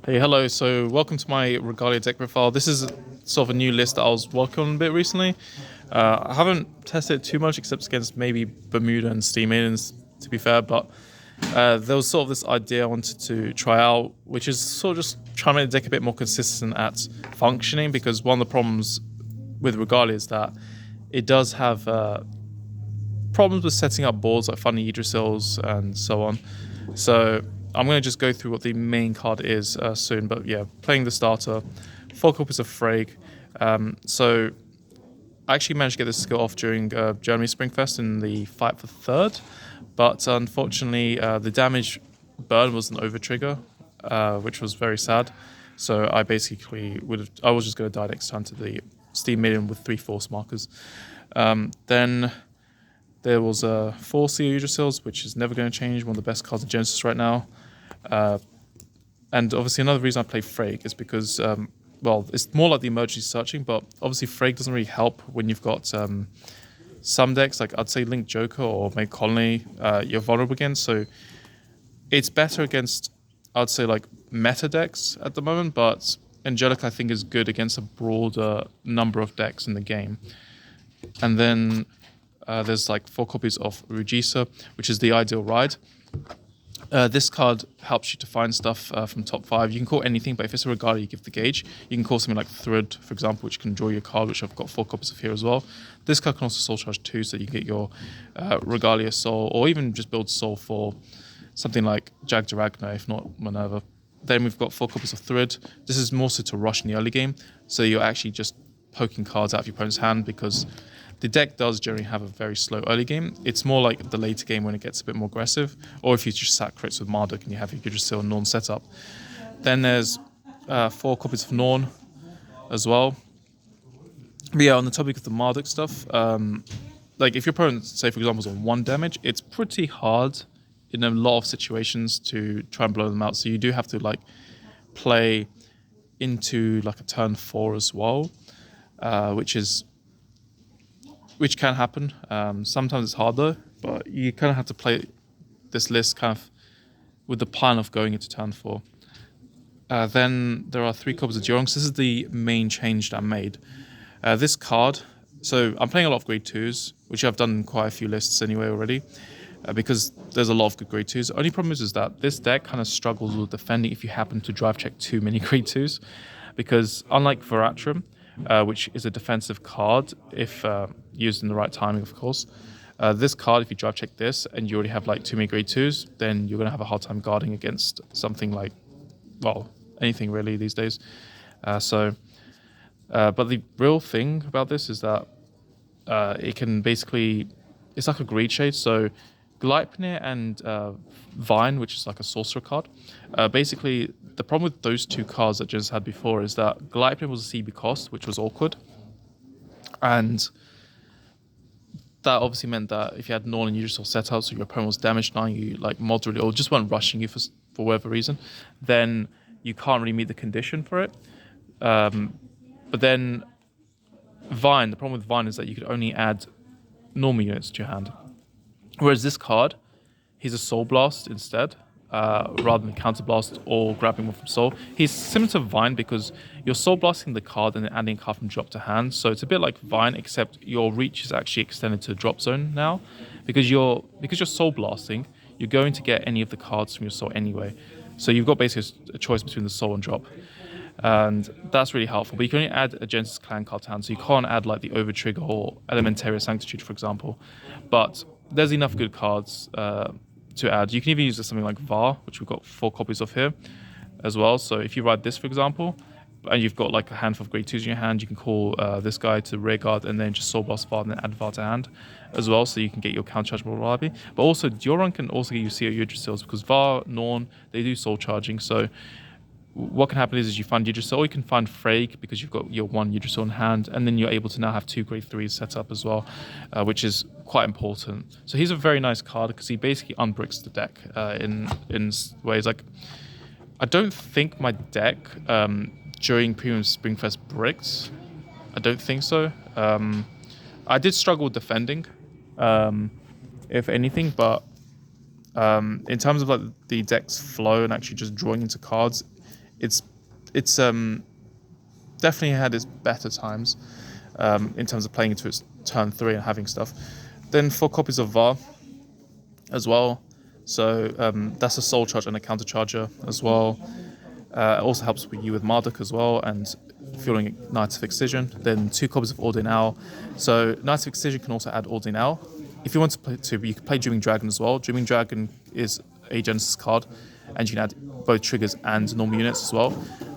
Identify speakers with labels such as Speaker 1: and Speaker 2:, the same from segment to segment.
Speaker 1: Hey, hello. So, welcome to my Regalia deck profile. This is sort of a new list that I was working on a bit recently. I haven't tested it too much, except against maybe Bermuda and Steam Maidens, to be fair. But there was sort of this idea I wanted to try out, which is sort of just trying to make the deck a bit more consistent at functioning. Because one of the problems with Regalia is that it does have problems with setting up boards like funny Yggdrasils and so on. So I'm going to just go through what the main card is soon. But yeah, playing the starter, 4 copies of Frag. So I actually managed to get this skill off during Germany Springfest in the fight for third. But unfortunately, the damage burn was an over trigger, which was very sad. So I basically I was just going to die next turn to the Steam Maiden with 3 force markers. Then there was a 4 Sea Yggdrasils, which is never going to change, one of the best cards in Genesis right now. And obviously another reason I play Frag is because, well, it's more like the emergency searching, but obviously Frag doesn't really help when you've got some decks, like I'd say Link Joker or Make Colony, you're vulnerable against. So it's better against, I'd say, like meta decks at the moment, but Angelic I think is good against a broader number of decks in the game. And then there's like 4 copies of Regisa, which is the ideal ride. This card helps you to find stuff from top 5. You can call anything, but if it's a Regalia, you give the gauge. You can call something like Thread, for example, which can draw your card, which I've got 4 copies of here as well. This card can also soul charge 2, so you can get your Regalia soul, or even just build soul for something like Jag Ragnar, if not Minerva. Then we've got 4 copies of Thread. This is more so to rush in the early game, so you're actually just poking cards out of your opponent's hand, because the deck does generally have a very slow early game. It's more like the later game when it gets a bit more aggressive, or if you just sack crits with Marduk and you have your Yggdrasil and Norn set up. Then there's 4 copies of Norn as well. But yeah, on the topic of the Marduk stuff, like if your opponent, say for example, is on 1 damage, it's pretty hard in a lot of situations to try and blow them out. So you do have to like play into like a turn 4 as well, which can happen. Sometimes it's hard though, but you kind of have to play this list kind of with the plan of going into turn 4. Then there are 3 copies of Durons. This is the main change that I made. This card, so I'm playing a lot of grade 2s, which I've done in quite a few lists anyway already, because there's a lot of good grade 2s. The only problem is that this deck kind of struggles with defending if you happen to drive check too many grade 2s, because unlike Veratrum, which is a defensive card if used in the right timing, of course. This card, if you drive check this and you already have like too many grade 2s, then you're going to have a hard time guarding against something like, well, anything really these days. But the real thing about this is that it can basically, it's like a greed shade. So Gleipnir and Vine, which is like a sorcerer card, basically the problem with those 2 cards that Jens had before is that Gleipnir was a CB cost, which was awkward. And that obviously meant that if you had Norn and Yggdrasil set out, so your opponent was damaged now, you like moderately, or just weren't rushing you for whatever reason, then you can't really meet the condition for it. But then Vine, the problem with Vine is that you could only add normal units to your hand. Whereas this card, he's a Soul Blast instead, rather than Counter Blast or grabbing one from Soul. He's similar to Vine because you're Soul Blasting the card and then adding a card from drop to hand. So it's a bit like Vine, except your reach is actually extended to the drop zone now. Because you're Soul Blasting, you're going to get any of the cards from your Soul anyway. So you've got basically a choice between the Soul and drop. And that's really helpful. But you can only add a Genesis Clan card to hand, so you can't add like the Over Trigger or Elementaria Sanctitude, for example. But there's enough good cards to add. You can even use something like Var, which we've got 4 copies of here as well. So if you ride this, for example, and you've got like a handful of grade 2s in your hand, you can call this guy to Rearguard and then just Soul Blast Var and then add Var to hand as well, so you can get your counter charge more reliably. But also, Duron can also get you CO Yggdrasils because Var, Norn, they do soul charging. So what can happen is you find Yggdrasil, or you can find Frag because you've got your 1 Yggdrasil in hand, and then you're able to now have 2 grade 3s set up as well, which is quite important. So he's a very nice card because he basically unbricks the deck in ways like, I don't think my deck during Premium Springfest bricked. I don't think so. I did struggle with defending, if anything, but in terms of like the deck's flow and actually just drawing into cards, it's it's definitely had its better times in terms of playing into its turn 3 and having stuff. Then 4 copies of VAR as well. So that's a soul charge and a counter charger as well. It also helps with you with Marduk as well and fueling Knights of Excision. Then 2 copies of Ordinal. So Knights of Excision can also add Ordinal. If you want to play 2, you can play Dreaming Dragon as well. Dreaming Dragon is a Genesis card, and you can add both triggers and normal units as well.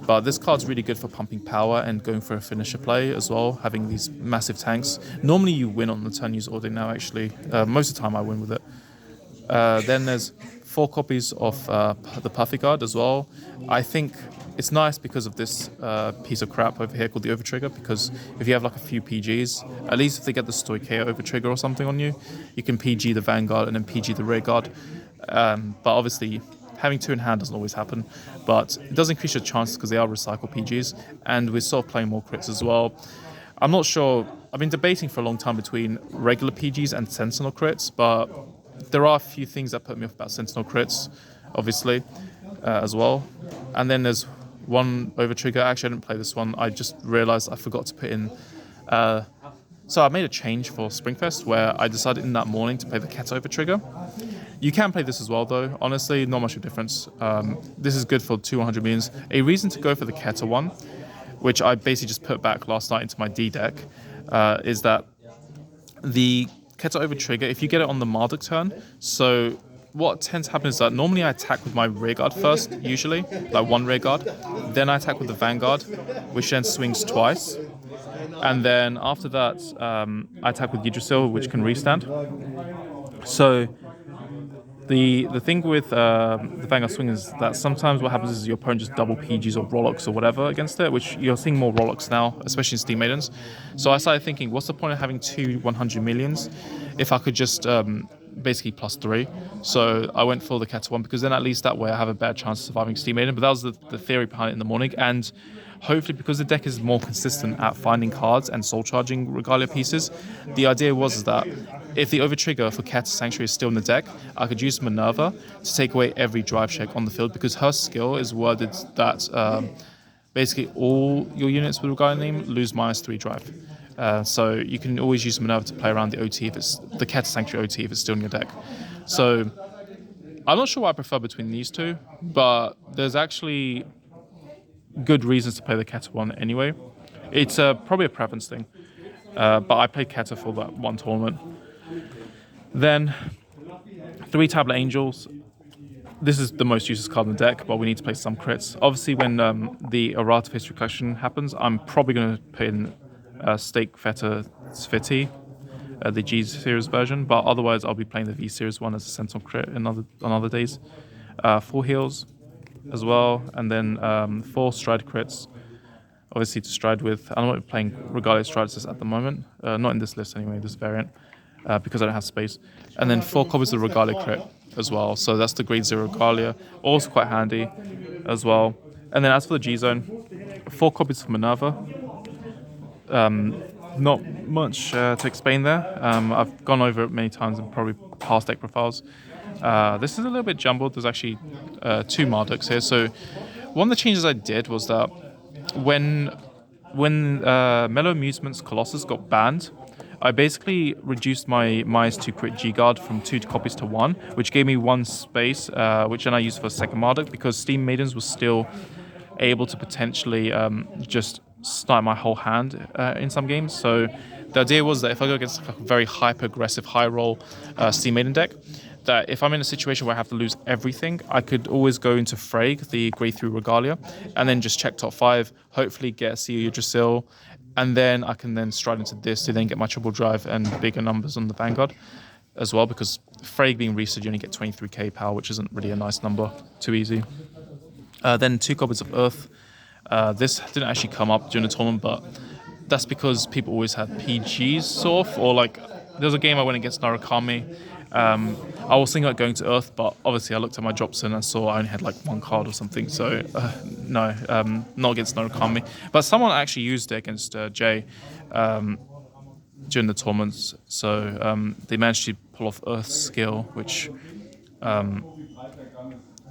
Speaker 1: But this card's really good for pumping power and going for a finisher play as well, having these massive tanks. Normally you win on the turn use Ordinal actually. Most of the time I win with it. Then there's 4 copies of the Puffy Guard as well. I think it's nice because of this piece of crap over here called the Overtrigger, because if you have like a few PGs, at least if they get the Stoichea Overtrigger or something on you, you can PG the Vanguard and then PG the Rearguard. But obviously, having 2 in hand doesn't always happen, but it does increase your chances because they are recycle PGs, and we're sort of playing more crits as well. I'm not sure, I've been debating for a long time between regular PGs and Sentinel crits, but there are a few things that put me off about Sentinel crits, obviously, as well. And then there's 1 Overtrigger. Actually, I didn't play this one. I just realized I forgot to put in... so I made a change for Springfest where I decided in that morning to play the Ket Overtrigger. You can play this as well, though. Honestly, not much of a difference. This is good for 200 millions. A reason to go for the Keta one, which I basically just put back last night into my D deck, is that the Keta Overtrigger, if you get it on the Marduk turn, so what tends to happen is that normally I attack with my Rearguard first, usually, like 1 Rearguard. Then I attack with the Vanguard, which then swings twice. And then after that, I attack with Yggdrasil, which can restand. So the thing with the Vanguard swing is that sometimes what happens is your opponent just double PGs or Rolocks or whatever against it, which you're seeing more Rolocks now, especially in Steam Maidens. So I started thinking, what's the point of having 2 100 millions if I could just basically +3? So I went for the Keta one because then at least that way I have a better chance of surviving Steam Maiden. But that was the theory behind it in the morning. And hopefully, because the deck is more consistent at finding cards and soul charging Regalia pieces, the idea was that if the Overtrigger for Keta Sanctuary is still in the deck, I could use Minerva to take away every drive check on the field, because her skill is worded that basically all your units with Regalia name lose -3 drive. So you can always use Minerva to play around the OT if it's the Keta Sanctuary OT if it's still in your deck. So I'm not sure what I prefer between these 2, but there's actually good reasons to play the Keta one anyway. It's probably a preference thing, but I played Keta for that one tournament. Then 3 Tablet Angels. This is the most useless card in the deck, but we need to play some crits. Obviously, when the Errata History Collection happens, I'm probably going to put in Stake Feta Sviti, the G series version, but otherwise I'll be playing the V series one as a Sentinel crit on other days. 4 heals as well, and then 4 stride crits, obviously to stride with. I'm not playing Regalia Strides at the moment, not in this list anyway, this variant, because I don't have space. And then 4 copies of Regalia crit as well, so that's the grade 0 Regalia, also quite handy as well. And then as for the G zone, 4 copies of Minerva. Not much to explain there. I've gone over it many times in probably past deck profiles. This is a little bit jumbled. There's actually 2 Marduks here. So one of the changes I did was that when Mellow Amusements Colossus got banned, I basically reduced my -2 crit G-Guard from 2 copies to 1, which gave me 1 space, which then I used for a second Marduk, because Steam Maidens was still able to potentially just snipe my whole hand in some games. So the idea was that if I go against a very hyper-aggressive, high-roll Steam Maiden deck, that if I'm in a situation where I have to lose everything, I could always go into Frag, the Grade 3 Regalia, and then just check top 5, hopefully get a CEO Yggdrasil, and then I can then stride into this to then get my triple drive and bigger numbers on the Vanguard as well, because Frag being reset, you only get 23k power, which isn't really a nice number, too easy. Then 2 copies of Earth. This didn't actually come up during the tournament, but that's because people always had PGs sort of, or like there was a game I went against Narukami. I was thinking about going to Earth, but obviously I looked at my drops and I saw I only had like 1 card or something, so no, not against Narukami. But someone actually used it against Jay during the tournaments, so they managed to pull off Earth's skill, which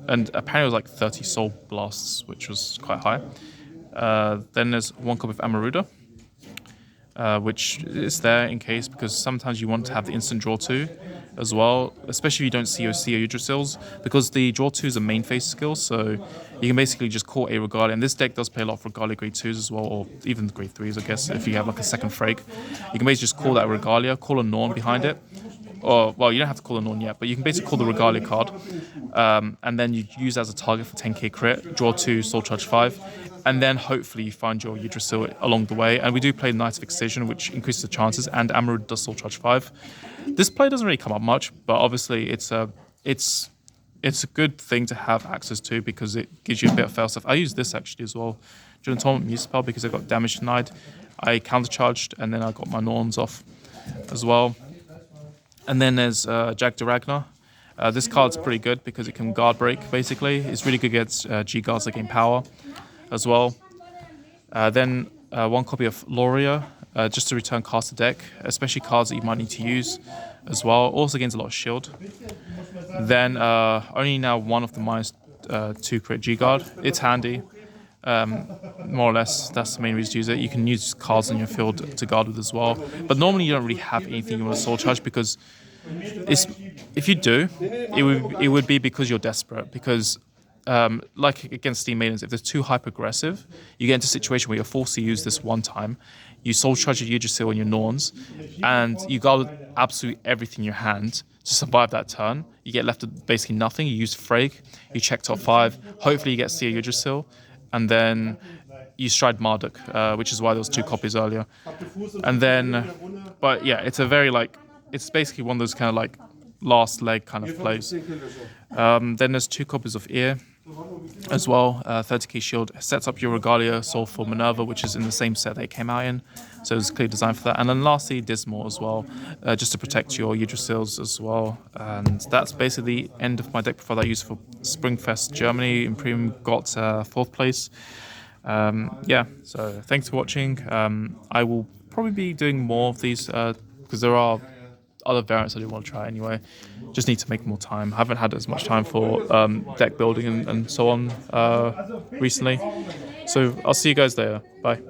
Speaker 1: and apparently it was like 30 soul blasts, which was quite high. Then there's 1 copy of Amaruda, which is there in case, because sometimes you want to have the instant draw 2 as well, especially if you don't see your Yggdrasils, because the draw 2 is a main phase skill, so you can basically just call a Regalia, and this deck does play a lot of Regalia grade 2s as well, or even grade 3s, I guess, if you have like a second Frag. You can basically just call that Regalia, call a Norn behind it, or, well, you don't have to call a Norn yet, but you can basically call the Regalia card, and then you use it as a target for 10k crit, draw 2, soul charge 5, and then hopefully you find your Yggdrasil along the way. And we do play Knight of Excision, which increases the chances, and Amaruda does soul charge 5. This play doesn't really come up much, but obviously it's a good thing to have access to because it gives you a bit of fail stuff. I use this actually as well during the tournament Municipal because I got damage denied. I countercharged and then I got my Norns off as well. And then there's Jag de Ragnar. This card's pretty good because it can guard break basically. It's really good against G guards that gain power as well. Then 1 copy of Loria, just to return cards to deck, especially cards that you might need to use as well. Also gains a lot of shield. Then only now 1 of the -2 crit G guard. It's handy, more or less. That's the main reason to use it. You can use cards in your field to guard with as well. But normally you don't really have anything you want to soul charge because if you do, it would be because you're desperate. Because like against Steam Maidens, if they're too hyper-aggressive, you get into a situation where you're forced to use this one time, you soul charge your Yggdrasil and your Norns, and you guard absolutely everything in your hand to survive that turn. You get left with basically nothing. You use Frag, you check top 5, hopefully you get Seer Yggdrasil, and then you stride Marduk, which is why there was 2 copies earlier. And then, but yeah, it's a very it's basically one of those kind of like last leg kind of plays. Then there's 2 copies of Ear as well. 30k shield sets up your Regalia Soulful Minerva, which is in the same set they came out in, so it's clearly designed for that. And then lastly, Dismal as well, just to protect your Yggdrasils as well. And that's basically the end of my deck profile that I used for Springfest Germany. Imperium got 4th place. Yeah, so thanks for watching. I will probably be doing more of these because there are other variants I do want to try anyway. Just need to make more time. I haven't had as much time for deck building and so on recently. So I'll see you guys later. Bye.